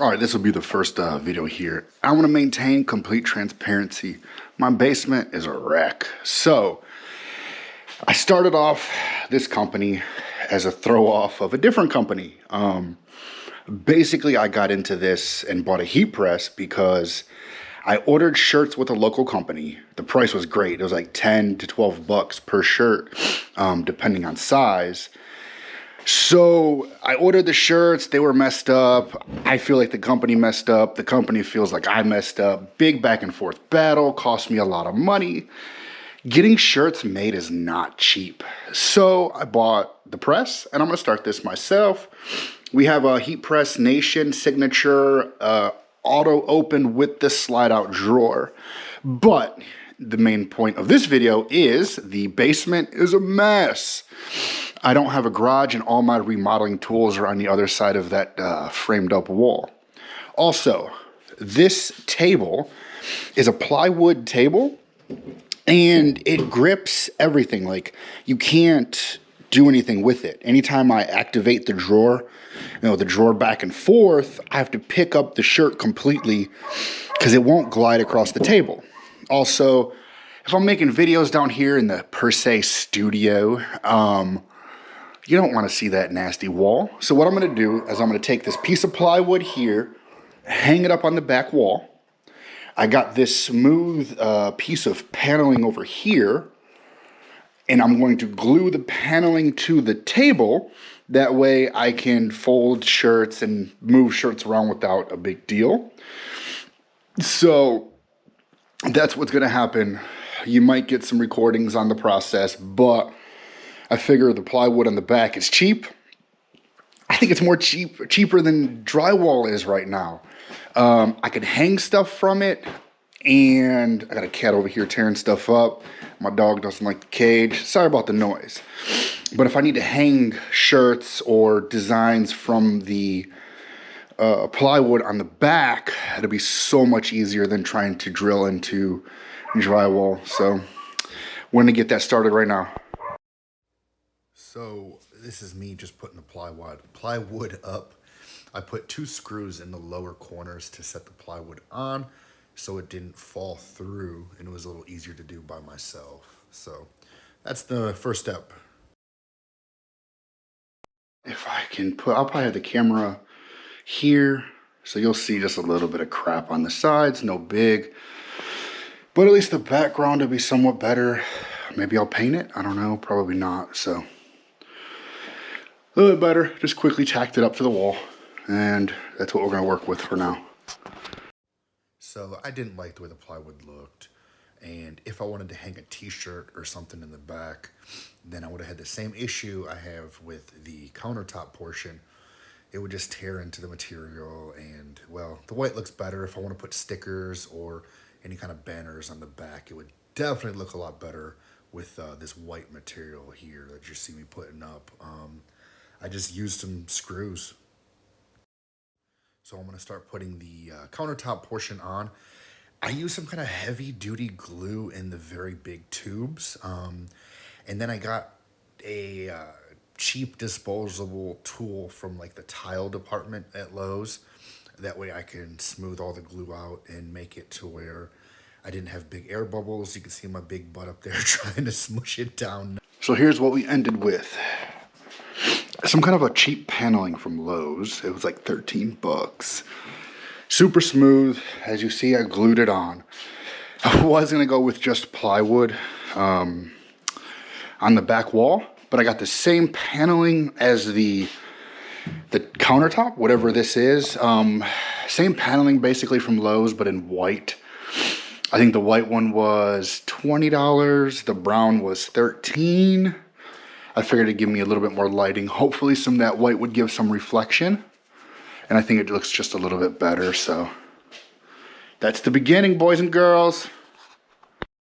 All right, this will be the first video here. I want to maintain complete transparency. My basement is a wreck. So I started off this company as a throw off of a different company. Basically, I got into this and bought a heat press because I ordered shirts with a local company. The price was great. It was like 10 to 12 bucks per shirt, depending on size. So I ordered the shirts, they were messed up. I feel like the company messed up. The company feels like I messed up. Big back and forth battle, cost me a lot of money. Getting shirts made is not cheap. So I bought the press and I'm gonna start this myself. We have a Heat Press Nation signature auto open with the slide out drawer. But the main point of this video is the basement is a mess. I don't have a garage and all my remodeling tools are on the other side of that framed up wall. Also, this table is a plywood table and it grips everything. Like, you can't do anything with it. Anytime I activate the drawer, the drawer back and forth, I have to pick up the shirt completely because it won't glide across the table. Also, if I'm making videos down here in the per se studio, you don't want to see that nasty wall. So what I'm going to do is I'm going to take this piece of plywood here, hang it up on the back wall. I got this smooth piece of paneling over here, and I'm going to glue the paneling to the table. That way I can fold shirts and move shirts around without a big deal. So that's what's going to happen. You might get some recordings on the process, but I figure the plywood on the back is cheap. I think it's more cheaper than drywall is right now. I could hang stuff from it, and I got a cat over here tearing stuff up. My dog doesn't like the cage. Sorry about the noise. But if I need to hang shirts or designs from the plywood on the back, it'll be so much easier than trying to drill into drywall. So we're gonna get that started right now. So this is me just putting the plywood up. I put 2 screws in the lower corners to set the plywood on so it didn't fall through, and it was a little easier to do by myself. So that's the first step. If I can I'll probably have the camera here, so you'll see just a little bit of crap on the sides, no big. But at least the background will be somewhat better. Maybe I'll paint it, I don't know, probably not, so. A little bit better, just quickly tacked it up to the wall, and that's what we're gonna work with for now. So I didn't like the way the plywood looked, and if I wanted to hang a t-shirt or something in the back, then I would have had the same issue I have with the countertop portion. It would just tear into the material, and well, the white looks better. If I want to put stickers or any kind of banners on the back, it would definitely look a lot better with this white material here that you see me putting up. I just used some screws. So I'm going to start putting the countertop portion on. I use some kind of heavy duty glue in the very big tubes. And then I got a cheap disposable tool from like the tile department at Lowe's. That way I can smooth all the glue out and make it to where I didn't have big air bubbles. You can see my big butt up there trying to smush it down. So here's what we ended with. Some kind of a cheap paneling from Lowe's. It was like 13 bucks. Super smooth. As you see, I glued it on. I was gonna go with just plywood on the back wall, but I got the same paneling as the countertop, whatever this is. Same paneling basically from Lowe's, but in white. I think the white one was $20. The brown was $13. I figured it'd give me a little bit more lighting. Hopefully some of that white would give some reflection. And I think it looks just a little bit better. So that's the beginning, boys and girls.